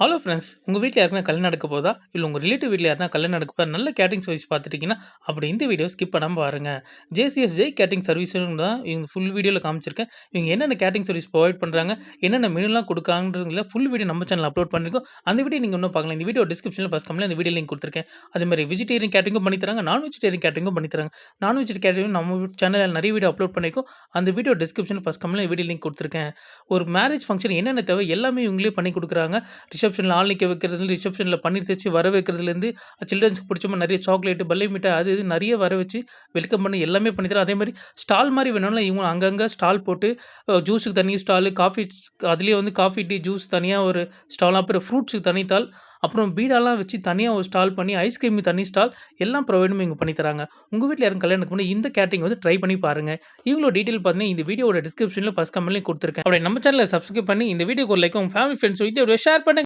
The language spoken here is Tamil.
ஹலோ ஃப்ரெண்ட்ஸ், உங்க வீட்ல யாருக்குனா கல்யாணம் நடக்க போதா? இல்ல உங்க ரிலேட்டிவ் வீட்ல யாருனா கல்யாணம் நடக்க போதா? நல்ல கேட்டரிங் சர்வீஸ் பார்த்துட்டீங்கன்னா, அப்படி இந்த வீடியோ ஸ்கிப் பண்ணாம பாருங்க. ஜேசிஎஸ் ஜெய் கேட்டரிங் சர்வீஸ்ன்னு தான் இவங்க ஃபுல் வீடியோல காமிச்சிருக்கேன். இவங்க என்னென்ன கேட்டரிங் சர்வீஸ் ப்ரொவைட் பண்றாங்க, என்னென்ன மெனுலாம் குடுக்காங்கன்றதுல ஃபுல் வீடியோ நம்ம சேனல்ல அப்லோட் பண்ணியிருக்கோம். அந்த வீடியோ நீங்க இன்னும் பார்க்கலாம். இந்த வீடியோ டிஸ்கிரிப்ஷன்ல ஃபர்ஸ்ட் கமெண்ட்ல இந்த வீடியோ லிங்க் குடுத்துருக்கேன். அதேமாரி வெஜிடேரியன் கேட்டரிங்கும் பண்ணி தராங்க, நான் வெஜிடேரியன் கேட்டரிங்கும் பண்ணி தராங்க. நான் வெஜ் கேட்டரிங் நம்ம சேனல்ல நெறைய வீடியோ அப்லோட் பண்ணியிருக்கோம். அந்த வீடியோ டிஸ்கிரிப்ஷன் ஃபர்ஸ்ட் கமெண்ட்ல வீடியோ லிங்க் குடுத்துருக்கேன். ஒரு மேரேஜ் ஃபங்ஷன் என்னென்ன தேவை எல்லாமே இவங்களே பண்ணி குடுக்குறாங்க. ரிசப்ஷன்ல ஆள் நிக்க வைக்கிறதுல, ரிசப்ஷன்ல பன்னீர் தேய்ச்சு வர வைக்கிறதுலேருந்து, சில்ட்ரன்ஸ்க்கு பிடிச்ச மாரி நெறைய சாக்லேட், பல்லே மிட்டாய் அது இதுன்னு நெறைய வர வச்சு வெல்கம் பண்ணி எல்லாமே பண்ணி தரோம். அதேமாரி ஸ்டால் மாரி வேணும்னா இவங்க அங்கங்க ஸ்டால் போட்டு ஜூஸுக்கு தனி ஸ்டாலு, காஃபி அதிலேயே வந்து காஃபி, டீ, ஜூஸ் தனியா ஒரு ஸ்டால், அப்புறம் ஃப்ரூட்ஸுக்கு தனி ஸ்டால், அப்புறம் பீடாலாம் வச்சு தனியா ஒரு ஸ்டால் பண்ணி, ஐஸ்கிரீமுக்கு தனி ஸ்டால் எல்லாம் ப்ரொவைடும் இவங்க பண்ணி தராங்க. உங்க வீட்ல யாரும் கல்யாணத்துக்கு முன்னாடி இந்த கேட்டரிங் வந்து ட்ரை பண்ணி பாருங்க. இவங்களோட டீட்டெயில் பார்த்தீங்கன்னா, இந்த வீடியோவோட டிஸ்கிரிப்ஷன்ல ஃபர்ஸ்ட் கமெண்ட்லயும் குடுத்துருக்கேன். அப்படியே நம்ம சேனல சப்ஸ்கிரைப் பண்ணி இந்த வீடியோக்கு ஒரு லைக்கும், உங்க ஃபேமிலி ஃப்ரெண்ட்ஸ் வீடியோவ ஷேர் பண்ணுங்க.